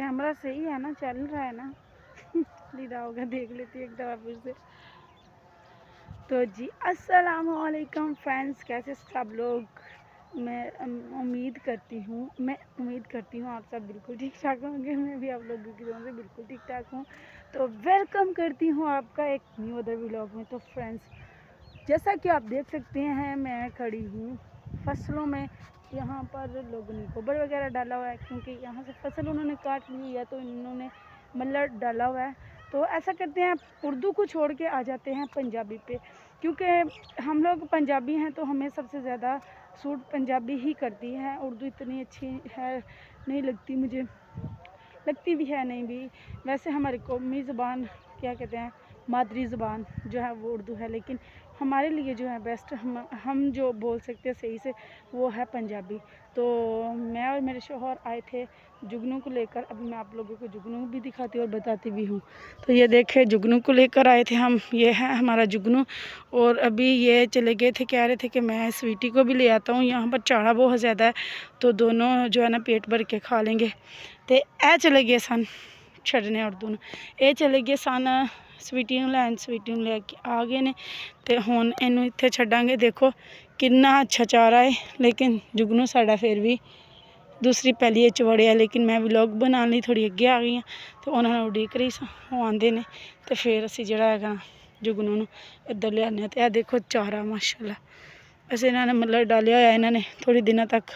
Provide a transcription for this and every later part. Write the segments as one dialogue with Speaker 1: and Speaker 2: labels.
Speaker 1: Camera सही है ना, चल रहा है ना? लीदा होगा, देख लेती एक दफ़ा फिर से। तो जी अस्सलाम वालेकुम फ्रेंड्स, कैसे सब लोग? मैं उम्मीद करती हूँ आप सब बिल्कुल ठीक ठाक होंगे। मैं भी आप लोगों की तरह से बिल्कुल ठीक ठाक हूँ। तो वेलकम करती हूँ आपका एक न्यू अदर व्लॉग में। तो फ्रेंड्स, जैसा कि आप देख सकते हैं, मैं खड़ी हूँ फसलों में। यहाँ पर लोगों ने गोबर वगैरह डाला हुआ है, क्योंकि यहाँ से फसल उन्होंने काट ली है, तो इन्होंने मल्लर डाला हुआ है। तो ऐसा करते हैं, उर्दू को छोड़ के आ जाते हैं पंजाबी पे, क्योंकि हम लोग पंजाबी हैं, तो हमें सबसे ज़्यादा सूट पंजाबी ही करती है। उर्दू इतनी अच्छी है नहीं लगती मुझे, लगती भी है नहीं भी। वैसे हमारी कौमी ज़ुबान, क्या कहते हैं, मादरी ज़ुबान जो है वो उर्दू है, लेकिन हमारे लिए जो है बेस्ट, हम जो बोल सकते हैं सही से, वो है पंजाबी। तो मैं और मेरे शौहर आए थे जुगनू को लेकर। अब मैं आप लोगों को जुगनू भी दिखाती और बताती भी हूँ। तो ये देखे, जुगनू को लेकर आए थे हम। ये है हमारा जुगनू। और अभी ये चले गए थे, कह रहे थे कि मैं स्वीटी को भी ले आता हूँ, यहाँ पर चारा बहुत ज़्यादा है, तो दोनों जो है ना पेट भर के खा लेंगे। तो ए चले गए सन छड़ने उर्दू ਨੂੰ, ਇਹ ਚਲੇ ਗਏ ਸਨ ਸਵੀਟੀ ਨੂੰ ਲੈਣ। ਸਵੀਟੀ ਨੂੰ ਲੈ ਕੇ ਆ ਗਏ ਨੇ, ਤੇ ਹੁਣ ਇਹਨੂੰ ਇੱਥੇ ਛੱਡਾਂਗੇ। ਦੇਖੋ ਕਿੰਨਾ ਅੱਛਾ ਚਾਰਾ ਹੈ, ਲੇਕਿਨ ਜੁਗਨੂ ਸਾਡਾ ਫਿਰ ਵੀ ਦੂਸਰੀ ਪੈਲੀ ਵਿੱਚ ਵੜਿਆ। ਲੇਕਿਨ ਮੈਂ ਵਲੌਗ ਬਣਾਉਣ ਲਈ ਥੋੜੀ ਅੱਗੇ ਆ ਗਈ ਹਾਂ, ਤੇ ਉਹਨਾਂ ਨੂੰ ਉਡੀਕ ਰਹੀ ਸਾਂ, ਉਹ ਆਉਂਦੇ ਨੇ ਤੇ ਫਿਰ ਅਸੀਂ ਜਿਹੜਾ ਹੈਗਾ ਜੁਗਨੂ ਨੂੰ ਇੱਧਰ ਲਿਆਉਂਦੇ ਹਾਂ। ਤੇ ਇਹ ਦੇਖੋ ਚਾਰਾ ਮਾਸ਼ਾਅੱਲਾ, ਵੈਸੇ ਇਹਨਾਂ ਨੇ ਮੱਲਰ ਡਾਲਿਆ ਹੋਇਆ। ਇਹਨਾਂ ਨੇ ਥੋੜੀ ਦਿਨਾਂ ਤੱਕ,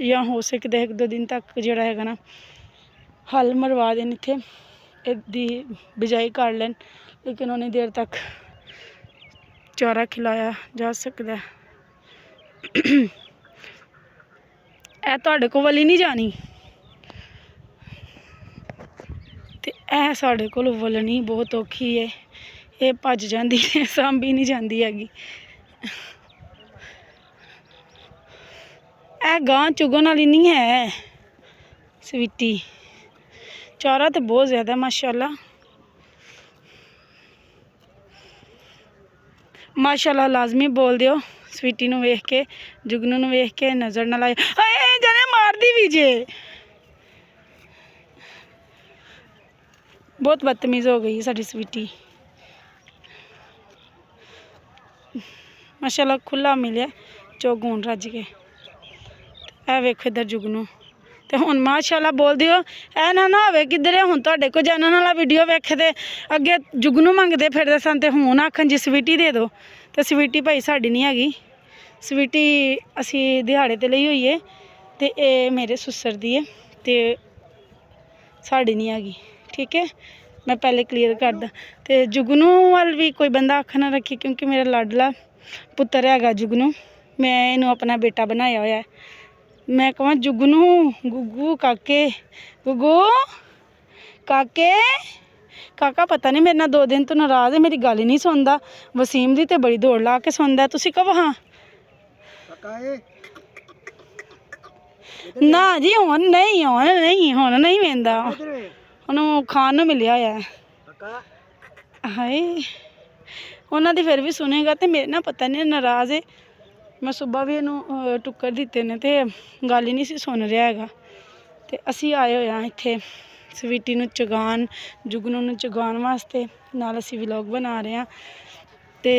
Speaker 1: ਜਾਂ ਹੋ ਸਕਦਾ ਇੱਕ ਦੋ ਦਿਨ ਤੱਕ ਜਿਹੜਾ ਹੈਗਾ ਨਾ हल मरवा देन, इतने इसकी बिजाई कर लें, लेकिन उन्नी देर तक चारा खिलाया जा सकता है। ए तुहाडे को वाली नहीं जानी, ते ए साडे कोल वलनी बहुत औखी है। ये भज जाती है, सांभी नहीं जाती हैगी। ए गां चुगन वाली नहीं है स्वीटी, चारा तो बहुत ज़्यादा माशाल्लाह। माशाल्लाह लाजमी बोल दियो स्वीटी नूं वेख के, जुगनू नूं वेख के नज़र ना लाए। जाने मार दी भी जे, बहुत बदतमीज़ हो गई साडी स्वीटी। माशाल्लाह खुला मिले चौगून रज के। ए वेखो इधर जुगनू, तो हुण माशाल्लाह बोल दियो ऐ ना होवे किधर हुण तुहाडे कोल जानन वाला वीडियो वेखे ते अगे जुगनू मंगदे फिरदे सन, ते हुण आखन जी स्वीटी दे दो। तो स्वीटी भाई साडी नहीं हैगी, स्वीटी असी दिहाड़े ते लई होई है, ते ए मेरे सुसर दी है, ते साडी नहीं हैगी। ठीक है, मैं पहले क्लीयर कर दा। ते जुगनू वाल भी कोई बंदा अख ना रखे, क्योंकि मेरा लाडला पुत्तर हैगा जुगनू। मैं इनू अपना बेटा बनाया होया है। मैं कहवां जुगनू, गुगू काके, गुगू काके, काका पता नहीं मेरे नाल 2 दिन तो नाराज़ है, मेरी गल ही नहीं सुनता। वसीम दी तो बड़ी दौड़ ला के सुनता। तुसी कहो हाँ ना जी, हुण नहीं वेंदा, उन्होंने खान नूं मिलिया होया है। हाय उन्हां दी फिर भी सुनेगा, तो मेरे ना पता नहीं नाराज़ है। मैं सुबह भी इनू टुक्कर दिते ने, तो गल ही नहीं सी सुन रहा हैगा। तो असी आए हुए हाँ इत्थे स्वीटी नूं चगान, जुगनू नूं चगान वास्ते, नाल असी व्लॉग बना रहे हैं। तो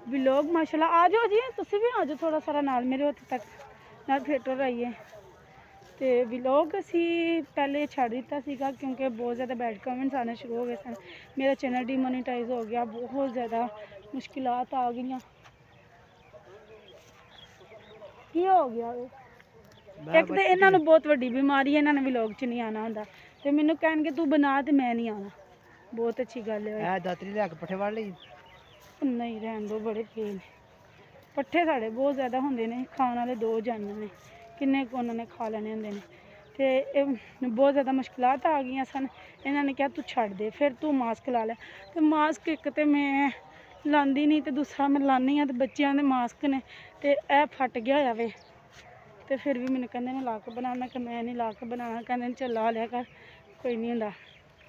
Speaker 1: व्लॉग माशाल्लाह आ जाओ जी, तुसी भी आ जाओ थोड़ा सारा नाल मेरे उत्थे तक, नाल थिएटर आइए। तो व्लॉग असी पहले छड़ दिता सीगा, क्योंकि बहुत ज़्यादा बैड कमेंट्स आने शुरू हो गए सन। मेरा चैनल डिमोनीटाइज हो गया, बहुत ज़्यादा मुश्किलात आ गई। की हो गया एक तो इन्हां नूं बहुत वड्डी बीमारी है, इन्हां ने व्लॉग च नहीं आना हुंदा, ते मैनूं कहणगे तू बना, ते मैं नहीं आना। बहुत अच्छी गल है। दातरी लिया के पट्ठे वड़ लई, नहीं रहन दो, बड़े पे ने पट्ठे साढ़े बहुत ज़्यादा होंदे ने, खाने वाले 2 जन ने, किन्ने उन्होंने खा लेने होंदे ने। ते बहुत ज़्यादा मुश्किलात आ गई सन। इन्होंने कहा तू छड़ दे, फिर तू मास्क ला लै। तो मास्क एक तो मैं लांदी नहीं, तो दूसरा मैं लानी हाँ, तो बच्चों के मास्क ने, तो यह फट गया होया वे। तो फिर भी मैंने कहते मैं ला के बना, मैं नहीं ला के बनाना, कहते चल ला लिया कर, कोई नहीं होंदा।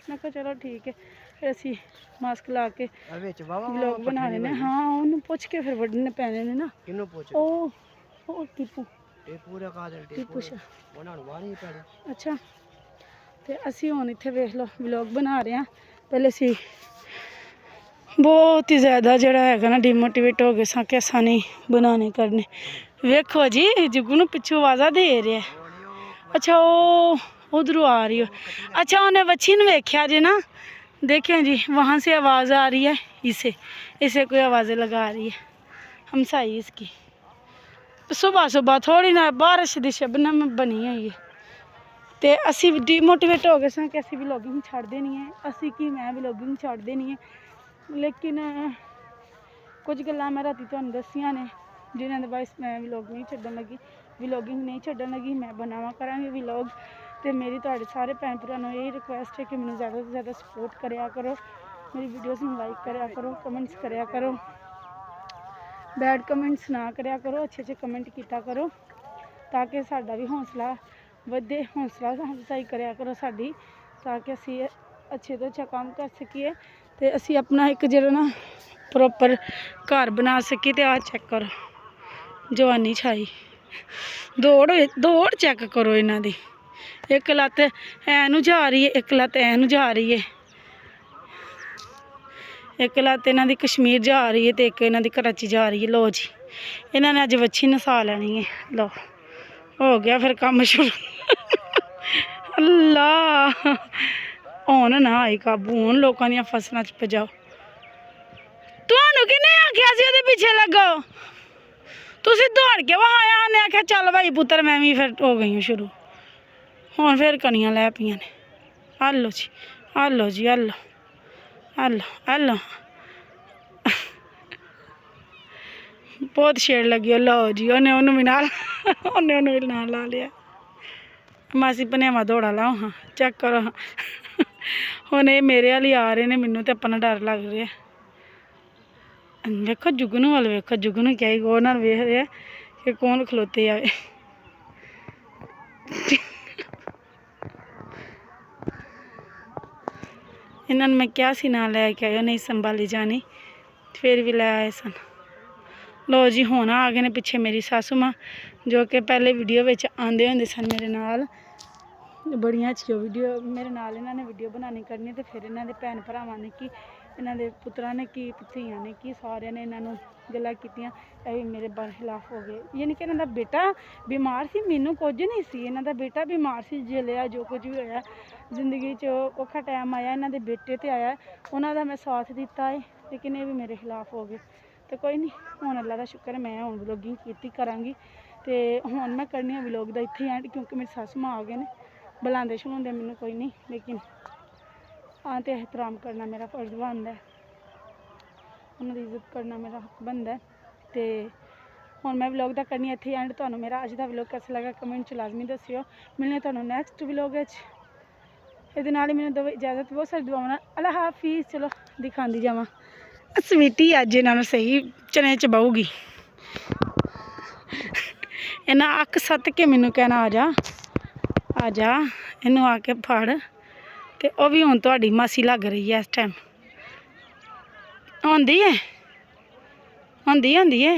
Speaker 1: मैं कहा चलो ठीक है, फिर असी मास्क ला के व्लॉग बना लेने। हाँ उन्होंने पुछ के फिर वड्ढने पैने ने ना, ओ टीपू ਟੀਪੂ ਸ਼ਾਹ ਅੱਛਾ। ਤੇ ਅਸੀਂ ਹੁਣ ਇੱਥੇ ਵੇਖ ਲਓ ਵਲੌਗ ਬਣਾ ਰਹੇ ਹਾਂ। ਪਹਿਲੇ ਅਸੀਂ ਬਹੁਤ ਹੀ ਜ਼ਿਆਦਾ ਜਿਹੜਾ ਹੈਗਾ ਨਾ ਡੀਮੋਟੀਵੇਟ ਹੋ ਗਏ ਸਾਂ ਕਿ ਅਸਾਂ ਨਹੀਂ ਬਣਾਉਣੇ ਕਰਨੇ। ਵੇਖੋ ਜੀ ਜੁਗੂ ਨੂੰ ਪਿੱਛੋਂ ਆਵਾਜ਼ਾਂ ਦੇ ਰਿਹਾ। अच्छा वो उधरों आ रही हो। अच्छा उन्हें बच्ची ने देखा जी ना, देखें जी वहाँ से आवाज़ आ रही है, इसे इसे कोई आवाज़ें लगा रही है हमसाई इसकी। सुबह सुबह थोड़ी ना बारिश की शबनम बनी हुई है। तो असी डीमोटिवेट हो गए सा कि असी व्लॉगिंग छड़ देनी है। असी कि मैं व्लॉगिंग छड़ देनी है, लेकिन कुछ गल्लां मैं राती तुहानूं दस्सियां ने जिन्हां दे बायस मैं व्लॉग नहीं छड्डन लगी, व्लॉगिंग नहीं छड्डन लगी। मैं बनावा करांगी व्लॉग। तो मेरी तुहाडे सारे भैन भरावां नूं यही रिक्वेस्ट है कि मैनूं ज़्यादा तो ज़्यादा सपोर्ट करया करो, मेरी वीडियोज़ नूं लाइक करया करो, कमेंट्स करया करो, बैड कमेंट्स ना करया करो, अच्छे अच्छे कमेंट किया करो ताकि साडा भी हौसला वधे। हौसला अफजाई करया करो साडी, ताकि असी अच्छे तो अच्छा काम कर सकीए ते असी अपना एक जिहड़ा ना प्रॉपर घर बना सकीए। ते आ चेक करो जवानी छाई, दौड़ दौड़ चेक करो इन्हां दी। एक लत्त ऐ नूं जा रही है, एक लत्त ऐ नूं जा रही है, एक लत्त इन्हां दी कश्मीर जा रही है तो एक इन्हां दी कराची जा रही है। लो जी इन्हां ने अज वच्छी नसा लैनी है। लो हो गया फिर काम शुरू। अल्लाह हुण ना आई काबू, हुण लोकां दियां फसलां च पजाओ। तुहानूं किहने आखिया सी ओहदे पिछे लगो? तुसीं दौड़ के वहां आया, उन्हें आख्या चल भाई पुत्तर। मैं भी फिर हो गई हूँ शुरू। हुण फिर कनियां लै पियां ने। हलो जी हलो जी हलो हलो हलो बहुत छेड़ लगी। लो जी उन्हें उन्होंने भी नाल उन्हें उन्होंने भी नाल ला लिया। मासी भनेवा दौड़ा लाओ हाँ, चेक करो हाँ। हुण ये मेरे वाली आ रहे ने, मैनू तो अपना डर लग रहा है। वेखो जुगनू वाल वेखो, जुगनू क्या ही गौर नाल वेख रहा है कि कौन खलोते आए। इन्होंने मैं क्या सी ना लैके आयो, नहीं संभाली जानी, फिर भी लै आए सन। लो जी हुण आ गए ने पिछे मेरी सासू माँ, जो कि पहले वीडियो में आंदे होंदे सन मेरे नाल। बड़ियां अच्छियां वीडियो मेरे नाल इन्होंने वीडियो बनानी करनी। तो फिर इन्होंने भैन भरावां ने कि इन्होंने पुत्रा ने कि धीआं ने कि सारे ने इन्होंने गल्लां कीतियां, भी मेरे बरखिलाफ हो गए। यानी कि इन्हों बेटा बीमार सी, मैनू कुछ नहीं सी, इन्हों बेटा बीमार सी। जिले जो कुछ भी होया जिंदगी च औखा टाइम आया, इन्हों बेटे ते आया, उन्होंने मैं साथ दिता है, लेकिन ये भी मेरे खिलाफ हो गए। तो कोई नहीं, हुण अल्लाह दा शुक्र है मैं हुण व्लॉगिंग कीती करांगी। तो हुण मैं करनी है व्लॉग दा इत्थे एंड, क्योंकि मेरी सासू माँ आ गए ने। बुलाते छलाते मैनू कोई नहीं, लेकिन हाँ तो एहतराम करना मेरा फर्ज बनता है, उन्होंने इज्जत करना मेरा हक बनता है। तो हुण मैं व्लॉग दा करनी इत्थे एंड। तुहानूं मेरा अज दा व्लॉग कैसा लगा कमेंट च लाजमी दस्सिओ। मिलने तुहानूं नैक्सट व्लॉग च। इहदे नाल ही मैनूं दो इजाजत, बहुत सारी दुआवां नाल। अल्लाह हाफिज़। चलो दिखाती जावां स्वीटी अज इन्हां नूं सही चने च बहूगी। इन्हां अक सत्त के मैनूं कहना आ जा इनू आके फड़। तो वह भी हुण तुहाडी मासी लग रही है इस टाइम। होंदी है होंदी होंदी है।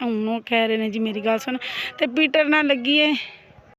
Speaker 1: हूँ कह रहे ने जी मेरी गल सुन। तो पीटर ना लगी है